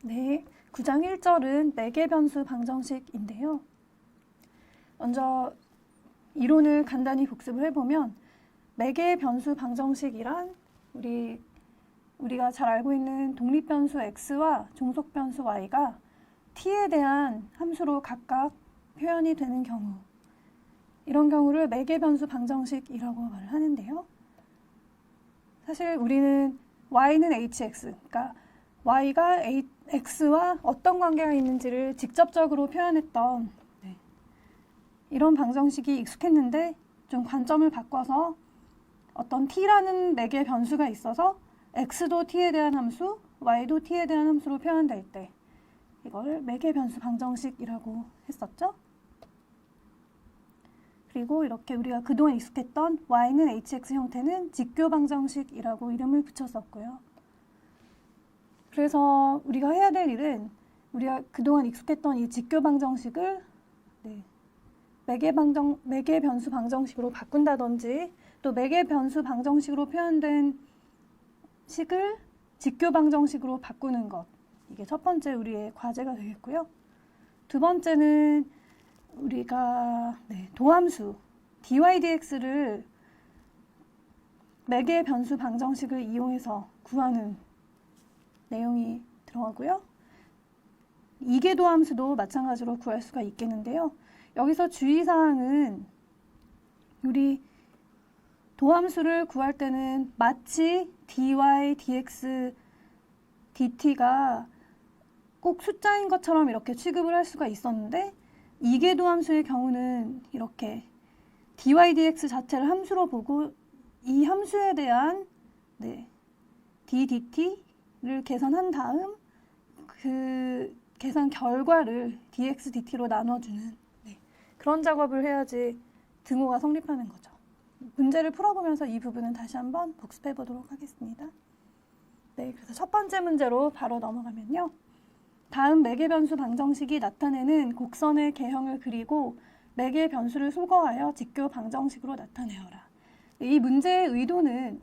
네, 9장 1절은 매개변수 방정식인데요. 먼저 이론을 간단히 복습을 해보면 매개변수 방정식이란 우리가 잘 알고 있는 독립변수 x와 종속변수 y가 t에 대한 함수로 각각 표현이 되는 경우, 이런 경우를 매개변수 방정식이라고 말을 하는데요. 사실 우리는 y는 hx, 그러니까 y가 x와 어떤 관계가 있는지를 직접적으로 표현했던 이런 방정식이 익숙했는데, 좀 관점을 바꿔서 어떤 t라는 매개 변수가 있어서 x도 t에 대한 함수, y도 t에 대한 함수로 표현될 때 이걸 매개 변수 방정식이라고 했었죠. 그리고 이렇게 우리가 그동안 익숙했던 y는 hx 형태는 직교 방정식이라고 이름을 붙였었고요. 그래서 우리가 해야 될 일은 우리가 그동안 익숙했던 이 직교 방정식을 매개 변수 방정식으로 바꾼다든지, 또 매개 변수 방정식으로 표현된 식을 직교 방정식으로 바꾸는 것, 이게 첫 번째 우리의 과제가 되겠고요. 두 번째는 우리가 도함수 dy dx를 매개 변수 방정식을 이용해서 구하는 내용이 들어가고요. 이계도함수도 마찬가지로 구할 수가 있겠는데요. 여기서 주의사항은 우리 도함수를 구할 때는 마치 dy, dx, dt가 꼭 숫자인 것처럼 이렇게 취급을 할 수가 있었는데, 이계도함수의 경우는 이렇게 dy, dx 자체를 함수로 보고 이 함수에 대한 d, dt를 계산한 다음 그 계산 결과를 dx, dt로 나눠주는 그런 작업을 해야지 등호가 성립하는 거죠. 문제를 풀어보면서 이 부분은 다시 한번 복습해 보도록 하겠습니다. 그래서 첫 번째 문제로 바로 넘어가면요. 다음 매개변수 방정식이 나타내는 곡선의 개형을 그리고 매개변수를 소거하여 직교 방정식으로 나타내어라. 이 문제의 의도는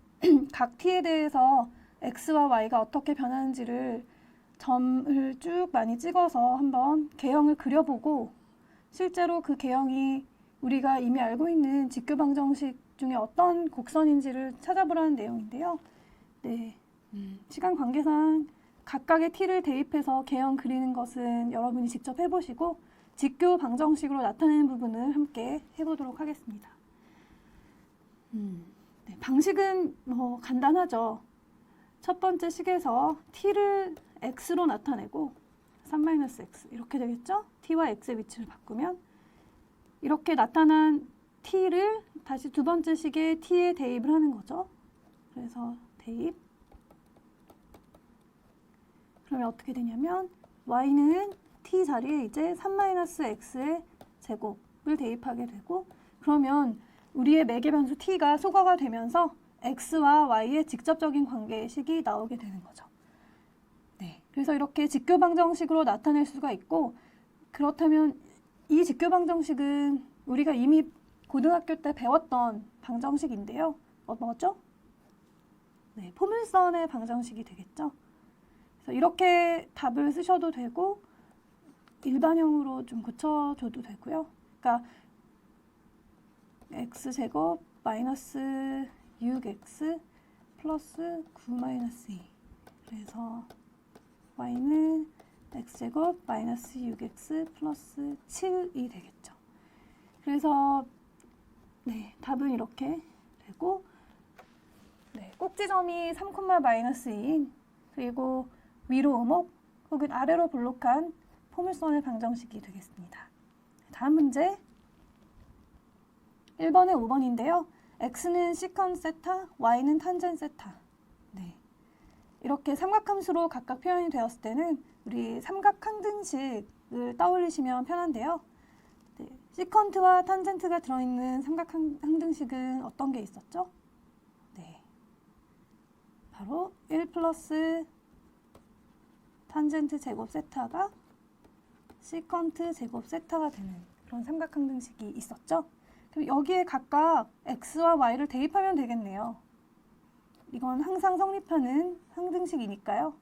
각 t에 대해서 x와 y가 어떻게 변하는지를 점을 쭉 많이 찍어서 한번 개형을 그려보고, 실제로 그 개형이 우리가 이미 알고 있는 직교 방정식 중에 어떤 곡선인지를 찾아보라는 내용인데요. 시간 관계상 각각의 t를 대입해서 개형 그리는 것은 여러분이 직접 해보시고, 직교 방정식으로 나타내는 부분을 함께 해보도록 하겠습니다. 방식은 간단하죠. 첫 번째 식에서 t를 x로 나타내고 3-x 이렇게 되겠죠? t와 x의 위치를 바꾸면 이렇게 나타난 t를 다시 두 번째 식에 t에 대입을 하는 거죠. 그래서 대입. 그러면 어떻게 되냐면 y는 t 자리에 이제 3-x의 제곱을 대입하게 되고, 그러면 우리의 매개변수 t가 소거가 되면서 x와 y의 직접적인 관계의 식이 나오게 되는 거죠. 그래서 이렇게 직교 방정식으로 나타낼 수가 있고, 그렇다면 이 직교 방정식은 우리가 이미 고등학교 때 배웠던 방정식인데요. 뭐죠? 포물선의 방정식이 되겠죠. 그래서 이렇게 답을 쓰셔도 되고 일반형으로 좀 고쳐줘도 되고요. 그러니까 x제곱 마이너스 6x 플러스 9-2, 그래서 y는 x제곱 마이너스 6x 플러스 7이 되겠죠. 그래서 답은 이렇게 되고, 꼭지점이 3,-2인 그리고 위로 오목 혹은 아래로 볼록한 포물선의 방정식이 되겠습니다. 다음 문제 1번에 5번인데요. x는 시컨 세타, y는 탄젠 세타. 이렇게 삼각함수로 각각 표현이 되었을 때는 우리 삼각항등식을 떠올리시면 편한데요. 시컨트와 탄젠트가 들어있는 삼각항등식은 어떤 게 있었죠? 바로 1 플러스 탄젠트 제곱 세타가 시컨트 제곱 세타가 되는 그런 삼각항등식이 있었죠. 그럼 여기에 각각 x와 y를 대입하면 되겠네요. 이건 항상 성립하는 항등식이니까요.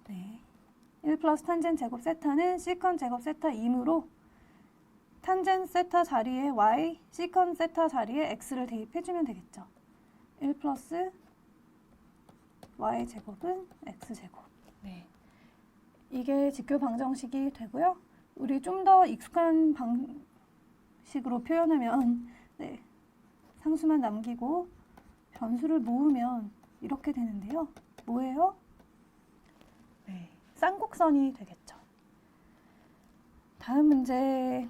네. 1 플러스 탄젠 제곱 세타는 시컨 제곱 세타이므로 탄젠 세타 자리에 y, 시컨 세타 자리에 x를 대입해주면 되겠죠. 1 플러스 y 제곱은 x 제곱. 네. 이게 직교 방정식이 되고요. 우리 좀 더 익숙한 방식으로 표현하면 네, 상수만 남기고 변수를 모으면 이렇게 되는데요. 뭐예요? 네, 쌍곡선이 되겠죠. 다음 문제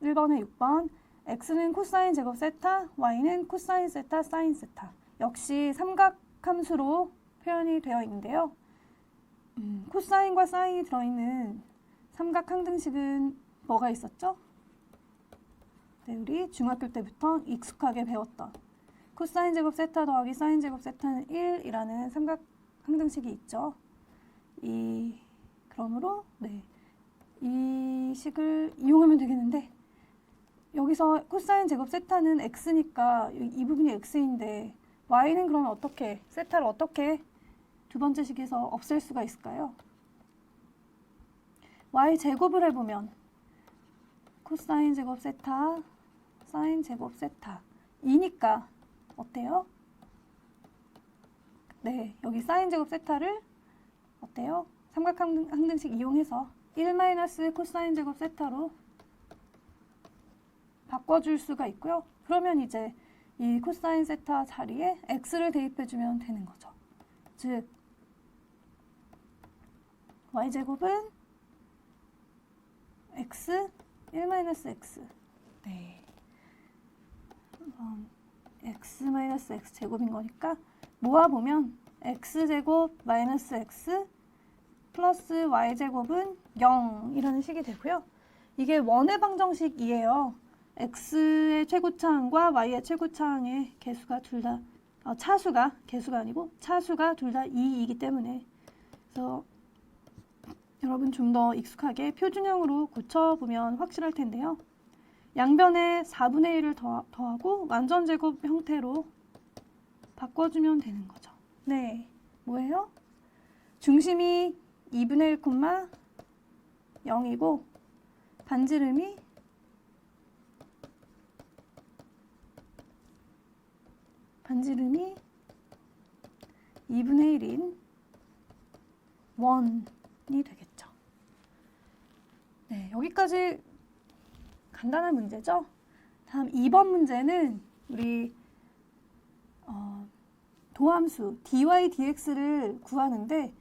1번에 6번 x는 코사인 제곱 세타, y는 코사인 세타, 사인 세타. 역시 삼각함수로 표현이 되어 있는데요. 코사인과 사인이 들어있는 삼각항등식은 뭐가 있었죠? 네, 우리 중학교 때부터 익숙하게 배웠던 코사인 제곱 세타 더하기 사인 제곱 세타는 1이라는 삼각항등식이 있죠. 그러므로 네, 이 식을 이용하면 되겠는데 여기서 코사인 제곱 세타는 x니까 이 부분이 x인데 y는 그러면 어떻게 세타를 어떻게 두 번째 식에서 없앨 수가 있을까요? y 제곱을 해보면 코사인 제곱 세타, 사인 제곱 세타 2니까 어때요? 네, 여기 사인 제곱 세타를 어때요? 삼각항등식 이용해서 1 마이너스 코사인 제곱 세타로 바꿔줄 수가 있고요. 그러면 이제 이 코사인 세타 자리에 x를 대입해주면 되는 거죠. 즉 y제곱은 x 1 마이너스 x. 네. x 마이너스 x 제곱인 거니까 모아보면 x제곱 마이너스 x 플러스 y제곱은 0이라는 식이 되고요. 이게 원의 방정식이에요. x의 최고차항과 y의 최고차항의 개수가 둘 다 차수가 개수가 아니고 차수가 둘 다 2이기 때문에 그래서 여러분 좀 더 익숙하게 표준형으로 고쳐보면 확실할 텐데요. 양변에 4분의 1을 더하고 완전제곱 형태로 바꿔주면 되는 거죠. 네, 뭐예요? 중심이 2분의 1, 0이고 반지름이 반지름이 2분의 1인 원이 되겠죠. 네, 여기까지 간단한 문제죠. 다음 2번 문제는 우리 도함수 dy, dx를 구하는데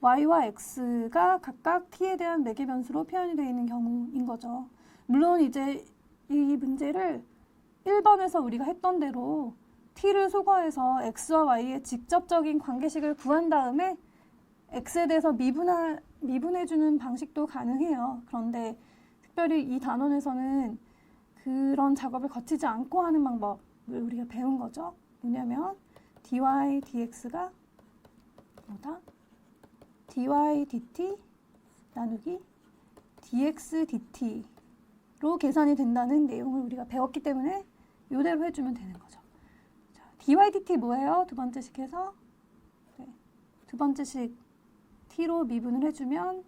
y와 x가 각각 t에 대한 매개 변수로 표현이 되어 있는 경우인 거죠. 물론 이제 이 문제를 1번에서 우리가 했던 대로 t를 소거해서 x와 y의 직접적인 관계식을 구한 다음에 x에 대해서 미분해주는 방식도 가능해요. 그런데 특별히 이 단원에서는 그런 작업을 거치지 않고 하는 방법을 우리가 배운 거죠. 뭐냐면 dy, dx가 뭐다? dy, dt 나누기 dx, dt로 계산이 된다는 내용을 우리가 배웠기 때문에 이대로 해주면 되는 거죠. 자, dy, dt 뭐예요? 두 번째 식에서 네, 두 번째 식 t로 미분을 해주면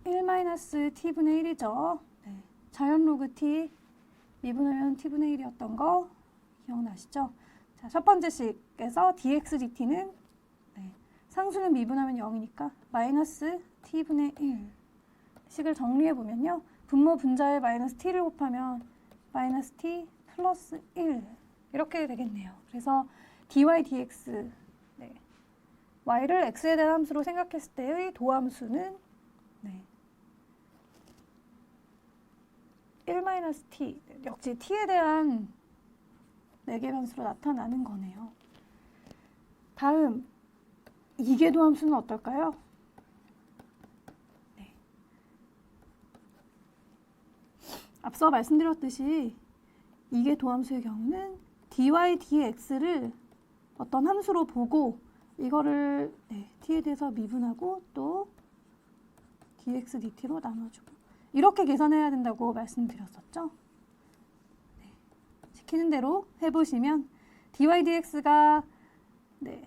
1-t분의 1이죠. 네, 자연 로그 t 미분하면 t분의 1이었던 거 기억나시죠? 자, 첫 번째 식에서 dx, dt는 네, 상수는 미분하면 0이니까 마이너스 t분의 1 식을 정리해보면요. 분모 분자에 마이너스 t를 곱하면 마이너스 t 플러스 1 이렇게 되겠네요. 그래서 dy, dx 네, y를 x에 대한 함수로 생각했을 때의 도함수는 네, 1-t 역시 t에 대한 매개 변수로 나타나는 거네요. 다음 이계 도함수는 어떨까요? 네. 앞서 말씀드렸듯이 이계 도함수의 경우는 dy, dx를 어떤 함수로 보고 이거를 네, t에 대해서 미분하고 또 dx, dt로 나눠주고 이렇게 계산해야 된다고 말씀드렸었죠. 네, 시키는 대로 해보시면 dy, dx가 네,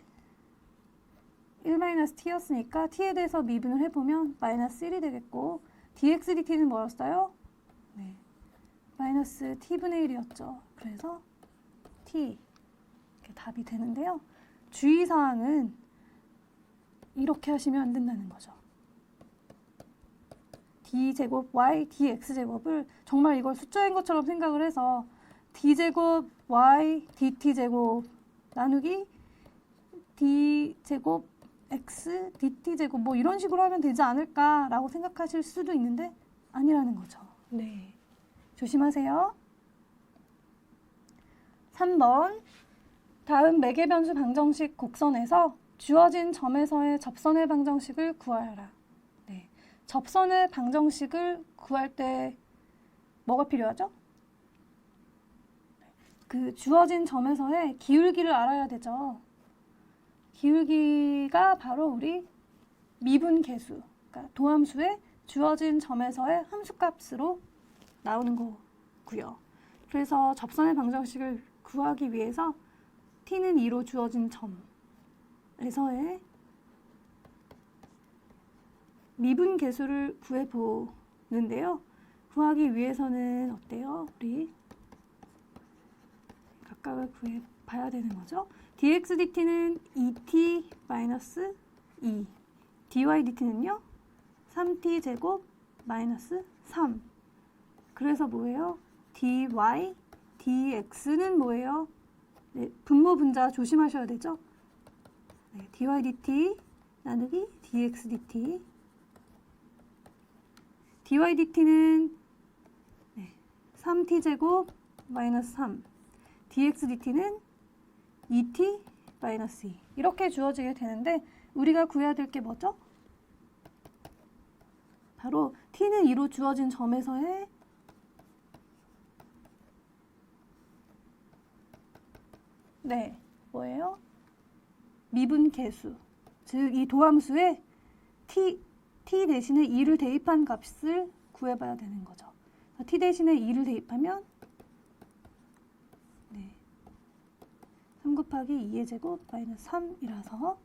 1-t였으니까 t에 대해서 미분을 해보면 마이너스 1이 되겠고 dx dt는 뭐였어요? 네, 마이너스 t분의 1이었죠. 그래서 t 이렇게 답이 되는데요. 주의사항은 이렇게 하시면 안 된다는 거죠. d제곱 y dx제곱을 정말 이걸 숫자인 것처럼 생각을 해서 d제곱 y dt제곱 나누기 d제곱 x dt제곱 뭐 이런 식으로 하면 되지 않을까라고 생각하실 수도 있는데 아니라는 거죠. 네, 조심하세요. 3번 다음 매개변수 방정식 곡선에서 주어진 점에서의 접선의 방정식을 구하여라. 네, 접선의 방정식을 구할 때 뭐가 필요하죠? 그 주어진 점에서의 기울기를 알아야 되죠. 기울기가 바로 우리 미분 계수, 그러니까 도함수의 주어진 점에서의 함수값으로 나오는 거고요. 그래서 접선의 방정식을 구하기 위해서 t는 2로 주어진 점에서의 미분 계수를 구해보는데요. 구하기 위해서는 어때요? 우리 각각을 구해봐야 되는 거죠. dx dt는 2t-2, dy dt는요 3t 제곱 마이너스 3. 그래서 뭐예요? dy dx는 뭐예요? 네, 분모 분자 조심하셔야 되죠. 네, dy dt 나누기 dx dt. dy dt는 네, 3t 제곱 마이너스 3. dx dt는 2t 마이너스 2 이렇게 주어지게 되는데 우리가 구해야 될 게 뭐죠? 바로 t는 2로 주어진 점에서의 네, 뭐예요? 미분 계수, 즉 이 도함수에 t 대신에 2를 대입한 값을 구해봐야 되는 거죠. t 대신에 2를 대입하면 3 곱하기 2의 제곱 마이너스 3이라서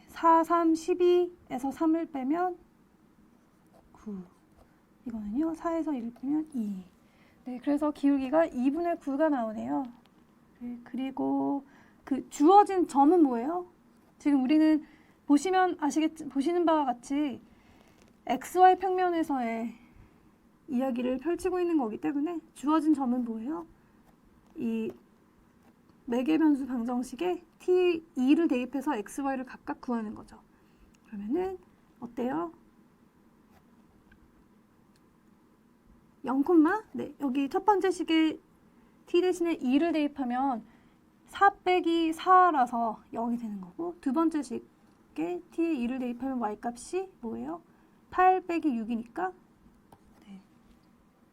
4, 3, 12에서 3을 빼면 9. 이거는요. 4에서 1을 빼면 2. 네, 그래서 기울기가 2분의 9가 나오네요. 네, 그리고 그 주어진 점은 뭐예요? 지금 우리는 보시는 바와 같이 XY 평면에서의 이야기를 펼치고 있는 거기 때문에 주어진 점은 뭐예요? 이 매개변수 방정식에 t2를 대입해서 xy를 각각 구하는 거죠. 그러면은 어때요? 0, 네, 여기 첫 번째 식에 t 대신에 2를 대입하면 4 빼기 4라서 0이 되는 거고 두 번째 식에 t에 2를 대입하면 y값이 뭐예요? 8 빼기 6이니까 네,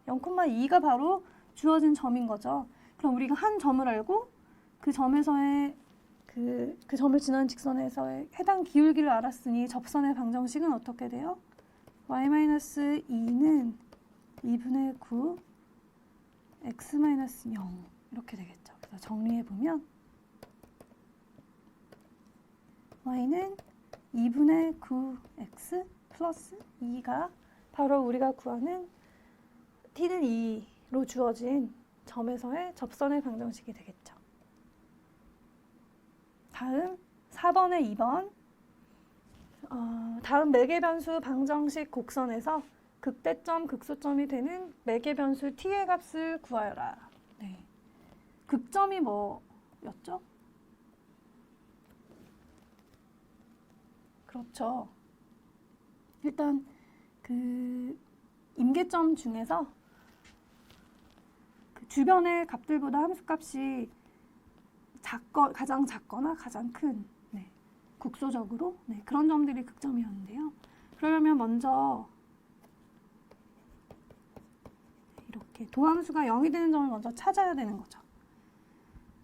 0,2가 바로 주어진 점인 거죠. 그럼 우리가 한 점을 알고 그 점에서의 그 점을 지나는 직선에서의 해당 기울기를 알았으니 접선의 방정식은 어떻게 돼요? y-2는 2분의 9 x-0 이렇게 되겠죠. 그래서 정리해보면 y는 2분의 9x 플러스 2가 바로 우리가 구하는 t는 2로 주어진 점에서의 접선의 방정식이 되겠죠. 다음 4번에 2번 다음 매개변수 방정식 곡선에서 극대점, 극소점이 되는 매개변수 t의 값을 구하여라. 네. 극점이 뭐였죠? 그렇죠. 일단 그 임계점 중에서 그 주변의 값들보다 함수값이 가장 작거나 가장 큰 국소적으로 그런 점들이 극점이었는데요. 그러려면 먼저 이렇게 도함수가 0이 되는 점을 먼저 찾아야 되는 거죠.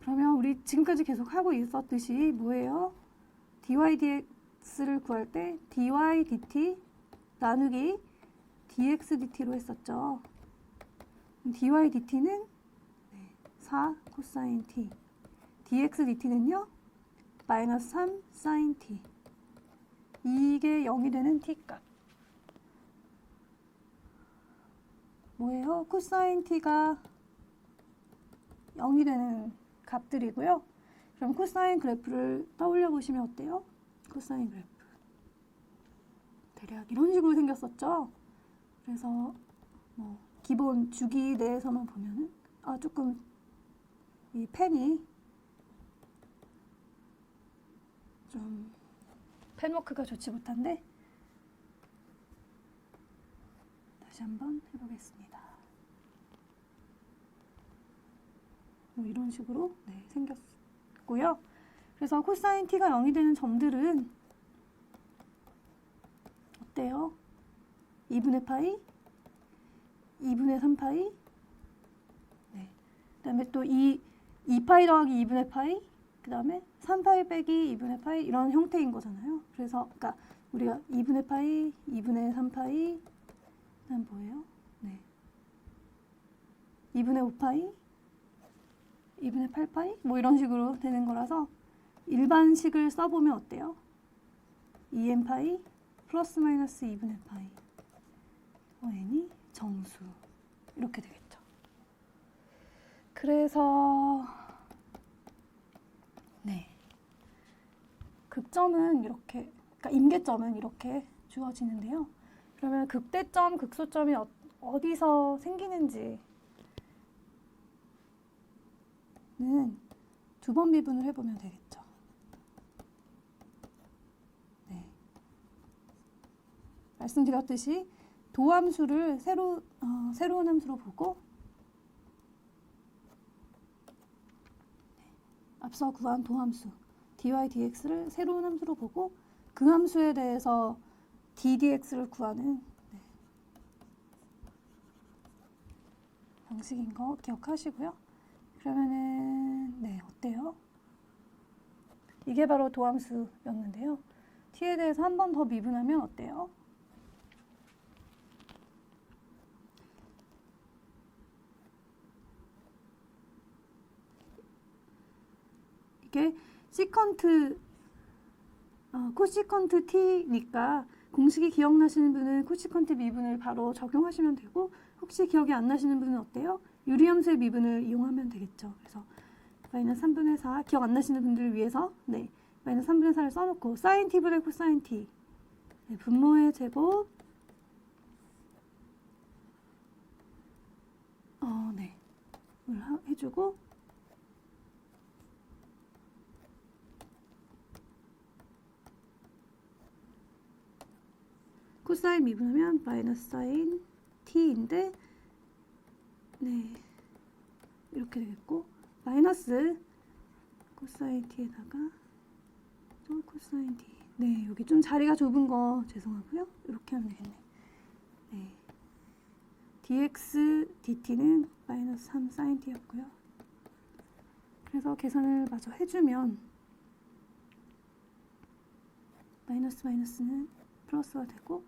그러면 우리 지금까지 계속 하고 있었듯이 뭐예요? dy dx를 구할 때 dy dt 나누기 dx dt로 했었죠. dy dt는 4 코사인 t, dx dt는요 마이너스 3 사인 t 이게 0이 되는 t값. 뭐예요? 코사인 t가 0이 되는 값들이고요. 그럼 코사인 그래프를 떠올려 보시면 어때요? 코사인 그래프. 대략 이런 식으로 생겼었죠? 그래서 뭐 기본 주기 내에서만 보면은 조금 이 펜이 좀 펜워크가 좋지 못한데 다시 한번 해보겠습니다. 뭐 이런 식으로 생겼고요. 그래서 코사인 t가 0이 되는 점들은 어때요? 2분의 파이, 2분의 3파이, 그 다음에 또 2파이 더하기 2분의 파이, 그 다음에 3파이 빼기 2분의 파이 이런 형태인 거잖아요. 그래서 그러니까 우리가 2분의 파이, 2분의 3파이, 그 다음 뭐예요? 2분의 5파이, 2분의 8파이 뭐 이런 식으로 되는 거라서 일반식을 써보면 어때요? 2n파이 플러스 마이너스 2분의 파이 n이 정수 이렇게 되겠죠. 그래서 극점은 이렇게, 그러니까 임계점은 이렇게 주어지는데요. 그러면 극대점, 극소점이 어디서 생기는지는 두 번 미분을 해보면 되겠죠. 말씀드렸듯이 도함수를 새로운 함수로 보고 앞서 구한 도함수 dy, dx를 새로운 함수로 보고 그 함수에 대해서 ddx를 구하는 방식인 거 기억하시고요. 그러면은 어때요? 이게 바로 도함수였는데요. t에 대해서 한 번 더 미분하면 어때요? 이게 코시컨트 t니까 공식이 기억나시는 분은 코시컨트 미분을 바로 적용하시면 되고 혹시 기억이 안 나시는 분은 어때요? 유리함수의 미분을 이용하면 되겠죠. 그래서 마이너스 3분의 4 기억 안 나시는 분들을 위해서 마이너스 3분의 4를 써놓고 사인 t분의 코사인 t 분모의 제곱 해주고 코사인 미분하면 마이너스 사인 t인데 이렇게 되겠고 마이너스 코사인 t에다가 또 코사인 t 여기 좀 자리가 좁은 거 죄송하고요. 이렇게 하면 되겠네. dx dt는 마이너스 3 사인 t였고요. 그래서 계산을 마저 해주면 마이너스는 플러스가 되고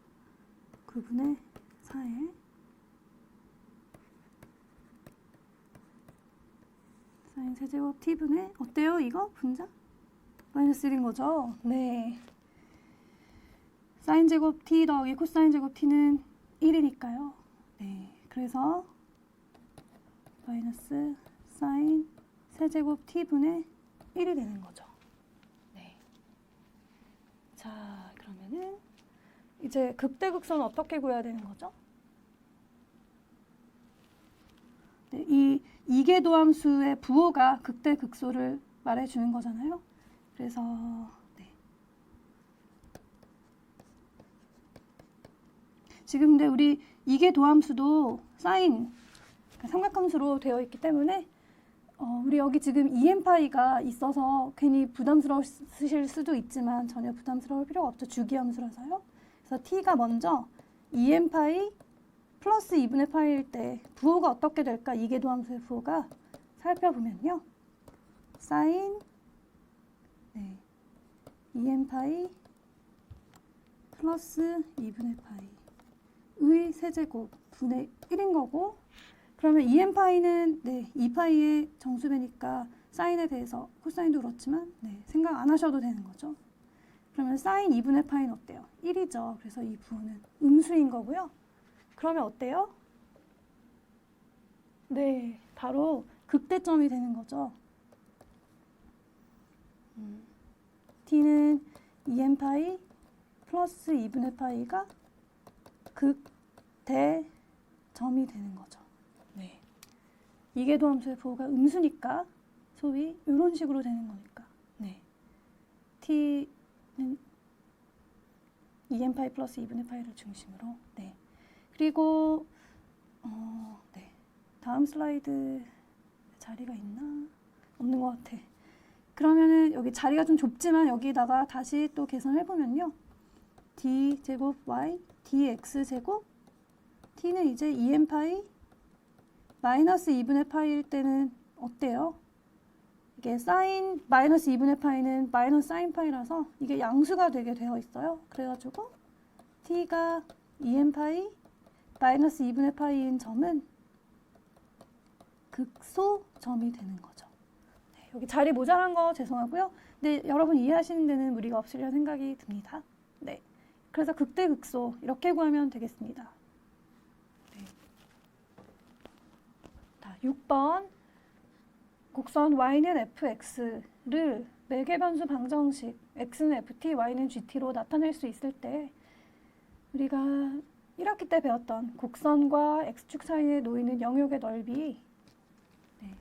9분의 4에 사인 세제곱 t분의 어때요? 이거 분자? 마이너스 1인 거죠? 사인 제곱 t 더하기 코사인 제곱 t는 1이니까요. 그래서 마이너스 사인 세제곱 t분의 1이 되는 거죠. 자, 그러면은 이제 극대극소는 어떻게 구해야 되는 거죠? 이 이계도함수의 부호가 극대극소를 말해주는 거잖아요. 그래서 지금 근데 우리 이계도함수도 사인 삼각함수로 되어 있기 때문에 우리 여기 지금 2n파이가 있어서 괜히 부담스러우실 수도 있지만 전혀 부담스러울 필요가 없죠. 주기함수라서요. 그래서 t가 먼저 2n파이 플러스 2분의 파이일 때 부호가 어떻게 될까? 이계도함수의 부호가 살펴보면요. 사인 2n파이 플러스 2분의 파이의 세제곱 분의 1인 거고 그러면 2n파이는 2파이의 정수배니까 사인에 대해서 코사인도 그렇지만 생각 안 하셔도 되는 거죠. 그러면 사인 2분의 파이는 어때요? 1이죠. 그래서 이 부호는 음수인 거고요. 그러면 어때요? 네, 바로 극대점이 되는 거죠. t는 2n 파이 플러스 2분의 파이가 극대점이 되는 거죠. 네. 이계도함수의 부호가 음수니까 소위 이런 식으로 되는 거니까. 네. t는 2n 파이 플러스 2분의 파이를 중심으로. 네. 그리고 네. 다음 슬라이드 자리가 있나? 없는 것 같아. 그러면은 여기 자리가 좀 좁지만 여기다가 다시 또 계산해 보면요. d 제곱 y dx 제곱 t는 이제 2n 파이 마이너스 2분의 파이일 때는 어때요? 이게 사인 마이너스 2분의 파이는 마이너스 사인 파이라서 이게 양수가 되게 되어 있어요. 그래가지고 t가 2n 파이 마이너스 2분의 파이인 점은 극소점이 되는 거죠. 네, 여기 자리 모자란 거 죄송하고요. 근데 여러분 이해하시는 데는 무리가 없으리라 생각이 듭니다. 네, 그래서 극대 극소 이렇게 구하면 되겠습니다. 네. 자, 6번 곡선 y는 fx를 매개변수 방정식 x는 ft, y는 gt 로 나타낼 수 있을 때 우리가 1학기 때 배웠던 곡선과 x축 사이에 놓이는 영역의 넓이 네,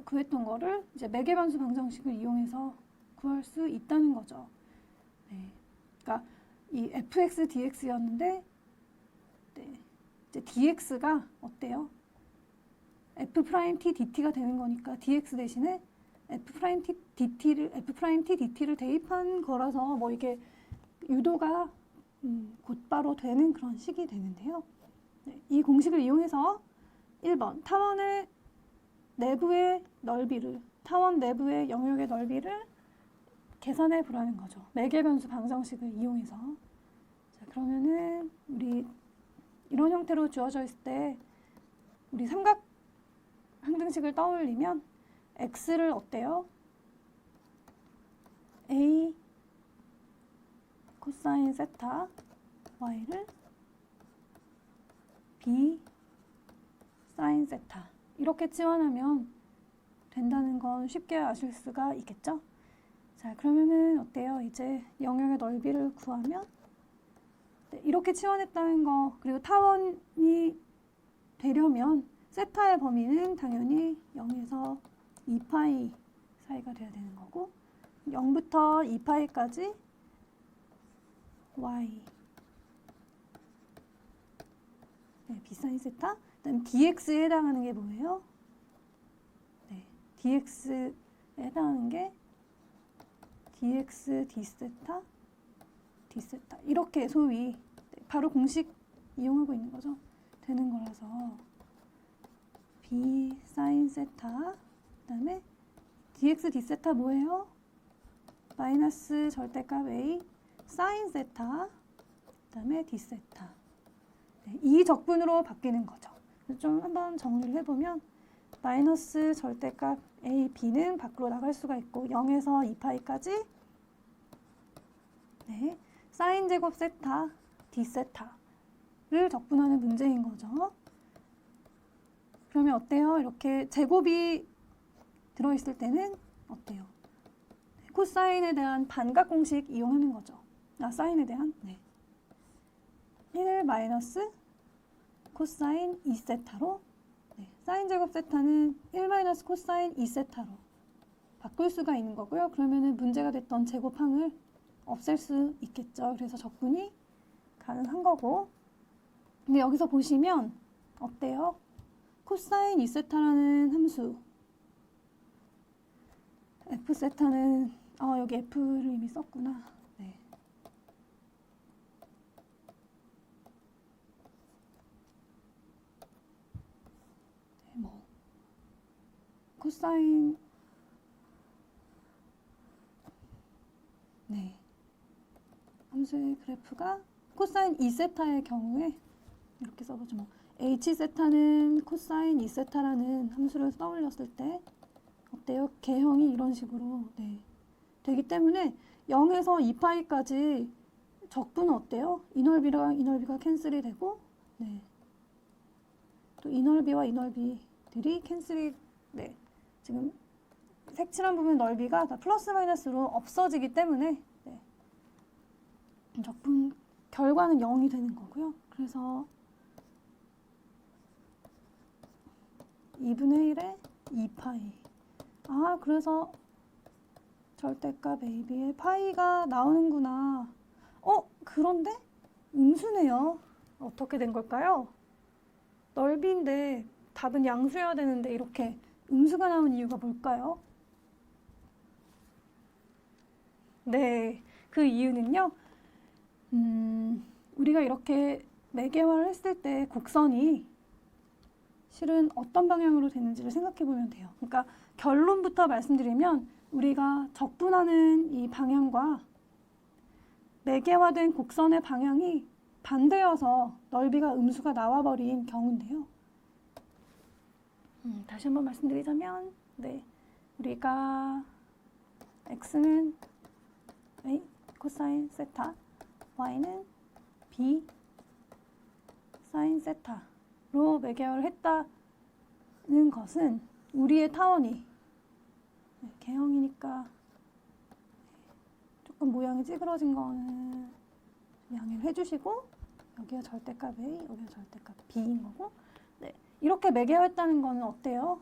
구했던 거를 이제 매개변수 방정식을 이용해서 구할 수 있다는 거죠. 네, 그러니까 이 fx dx였는데 네, 이제 dx가 어때요? f'(t) dt가 되는 거니까 dx 대신에 f'(t) dt를 대입한 거라서 뭐 이게 유도가 곧바로 되는 그런 식이 되는데요. 네, 이 공식을 이용해서 1번 타원의 내부의 넓이를 타원 내부의 영역의 넓이를 계산해 보라는 거죠. 매개변수 방정식을 이용해서. 자, 그러면은 우리 이런 형태로 주어져 있을 때 우리 삼각 항등식을 떠올리면 x를 어때요? a 코사인 세타 y를 b 사인 세타 이렇게 치환하면 된다는 건 쉽게 아실 수가 있겠죠? 자, 그러면은 어때요? 이제 영역의 넓이를 구하면 네, 이렇게 치환했다는 거 그리고 타원이 되려면 세타의 범위는 당연히 0에서 2파이 사이가 돼야 되는 거고 0부터 2파이까지 y 네, b사인 세타 그다음 dx에 해당하는 게 뭐예요? 네, dx에 해당하는 게 dx d세타 d세타 이렇게 소위 네, 바로 공식 이용하고 있는 거죠. 되는 거라서 b 사인 세타 그다음에 dx d세타 뭐예요? 마이너스 절대값 a 사인 세타 그다음에 d세타 네, 이 적분으로 바뀌는 거죠. 좀 한번 정리를 해보면 마이너스 절대값 a, b는 밖으로 나갈 수가 있고 0에서 2파이까지 네, 사인 제곱 세타 d세타를 적분하는 문제인 거죠. 그러면 어때요? 이렇게 제곱이 들어있을 때는 어때요? 코사인에 대한 반각 공식 이용하는 거죠. 사인에 대한 네. 1 마이너스 코사인 2세타로 네. 사인 제곱 세타는 1 마이너스 코사인 2세타로 바꿀 수가 있는 거고요. 그러면은 문제가 됐던 제곱항을 없앨 수 있겠죠. 그래서 적분이 가능한 거고 근데 여기서 보시면 어때요? 코사인 2세타라는 함수 f세타는 여기 f를 이미 썼구나. 네. 네, 뭐 코사인 네 함수의 그래프가 코사인 2세타의 경우에 이렇게 써보죠. 뭐 h세타는 코사인 2세타라는 함수를 떠올렸을 때 어때요? 개형이 이런 식으로 네, 되기 때문에 0에서 2파이까지 적분은 어때요? 이 넓이랑 이 넓이가 캔슬이 되고, 네. 또 이 넓이와 이 넓이들이 캔슬이, 네. 지금 색칠한 부분 넓이가 다 플러스 마이너스로 없어지기 때문에, 네. 적분 결과는 0이 되는 거고요. 그래서 2분의 1에 2파이. 아, 그래서 절대값 AB에 파이가 나오는구나. 그런데 음수네요. 어떻게 된 걸까요? 넓이인데 답은 양수여야 되는데 이렇게 음수가 나온 이유가 뭘까요? 네, 그 이유는요. 우리가 이렇게 매개화를 했을 때 곡선이 실은 어떤 방향으로 되는지를 생각해 보면 돼요. 그러니까 결론부터 말씀드리면 우리가 적분하는 이 방향과 매개화된 곡선의 방향이 반대여서 넓이가 음수가 나와버린 경우인데요. 다시 한번 말씀드리자면, 네, 우리가 x는 a 코사인 세타, y는 b 사인 세타로 매개화를 했다는 것은 우리의 타원이, 네, 개형이니까 조금 모양이 찌그러진 거는 양해를 해주시고, 여기가 절대값 A, 여기가 절대값 B인 거고, 네, 이렇게 매개화했다는 거는 어때요?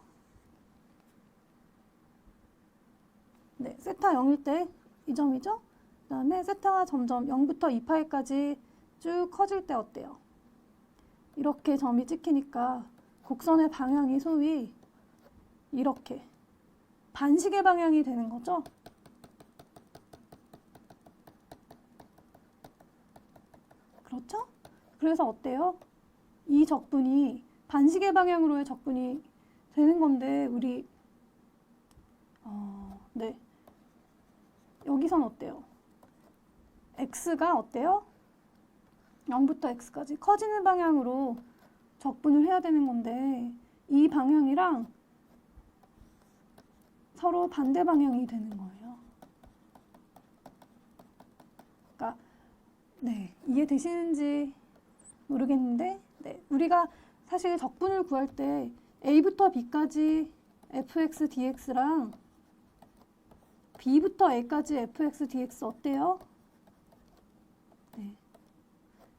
네, 세타 0일 때 이 점이죠? 그 다음에 세타가 점점 0부터 2파이까지 쭉 커질 때 어때요? 이렇게 점이 찍히니까 곡선의 방향이 소위 이렇게 반시계 방향이 되는 거죠? 그렇죠? 그래서 어때요? 이 적분이 반시계 방향으로의 적분이 되는 건데 우리 네, 여기선 어때요? x가 어때요? 0부터 x까지 커지는 방향으로 적분을 해야 되는 건데 이 방향이랑 서로 반대 방향이 되는 거예요. 그러니까 네, 이해되시는지 모르겠는데, 네, 우리가 사실 적분을 구할 때 a부터 b까지 fx dx랑 b부터 a까지 fx dx 어때요? 네,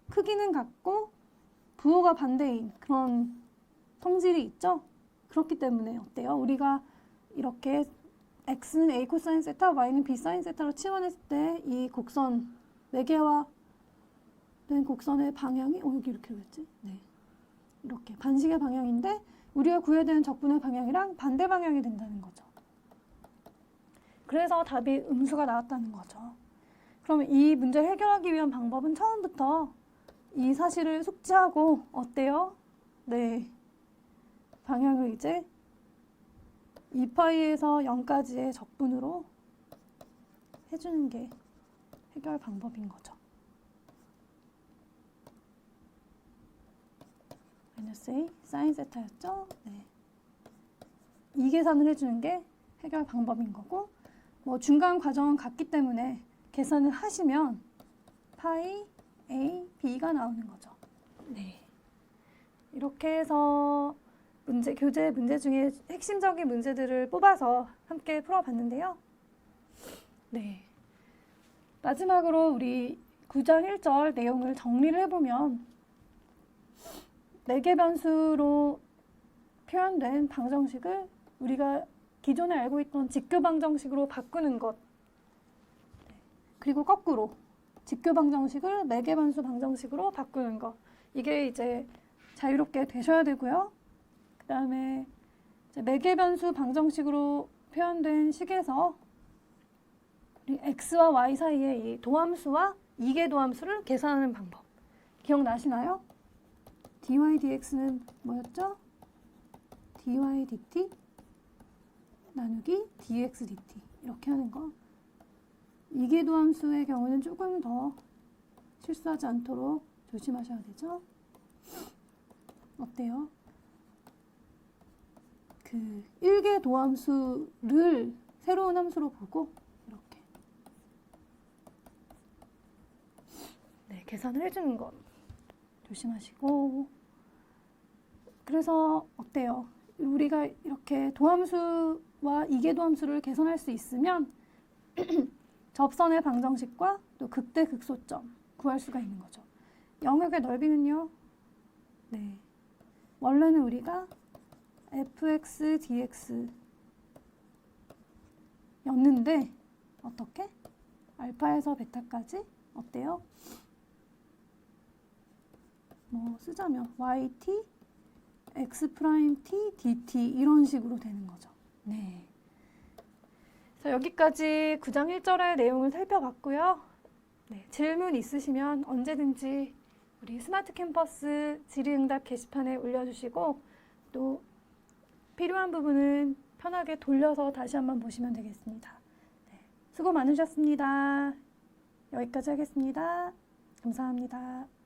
크기는 같고 부호가 반대인 그런 성질이 있죠? 그렇기 때문에 어때요? 우리가 이렇게 x는 a 코사인 세타, y는 b 사인 세타로 치환했을 때 이 곡선 매개화 된 곡선의 방향이 여기 이렇게 되겠지? 네, 이렇게 반시계 방향인데 우리가 구해야 되는 적분의 방향이랑 반대 방향이 된다는 거죠. 그래서 답이 음수가 나왔다는 거죠. 그러면 이 문제를 해결하기 위한 방법은 처음부터 이 사실을 숙지하고 어때요? 네, 방향을 이제 2파이에서 0까지의 적분으로 해주는 게 해결 방법인 거죠. 마이너스 A 사인 세타였죠? 네. 이 계산을 해주는 게 해결 방법인 거고, 뭐 중간 과정은 같기 때문에 계산을 하시면 파이 A, B가 나오는 거죠. 네. 이렇게 해서 교재 문제 중에 핵심적인 문제들을 뽑아서 함께 풀어봤는데요. 네. 마지막으로 우리 9장 1절 내용을 정리를 해보면 4개 변수로 표현된 방정식을 우리가 기존에 알고 있던 직교 방정식으로 바꾸는 것, 그리고 거꾸로 직교 방정식을 4개 변수 방정식으로 바꾸는 것, 이게 이제 자유롭게 되셔야 되고요. 그 다음에 4개 변수 방정식으로 표현된 식에서 우리 x와 y 사이의 이 도함수와 이계 도함수를 계산하는 방법 기억나시나요? dy dx는 뭐였죠? dy dt 나누기 dx dt 이렇게 하는 거. 이계 도함수의 경우는 조금 더 실수하지 않도록 조심하셔야 되죠. 어때요? 그 1개 도함수를 새로운 함수로 보고 이렇게 계산을 해주는 것 조심하시고. 그래서 어때요? 우리가 이렇게 도함수와 이계도함수를 계산할 수 있으면 접선의 방정식과 또 극대 극소점 구할 수가 있는 거죠. 영역의 넓이는요. 네, 원래는 우리가 fx dx 였는데 어떻게? 알파에서 베타까지 어때요? 뭐 쓰자면 yt x 프라임 t dt 이런 식으로 되는 거죠. 네. 그래서 여기까지 9장 1절의 내용을 살펴봤고요. 네, 질문 있으시면 언제든지 우리 스마트 캠퍼스 질의응답 게시판에 올려주시고 또 필요한 부분은 편하게 돌려서 다시 한번 보시면 되겠습니다. 네, 수고 많으셨습니다. 여기까지 하겠습니다. 감사합니다.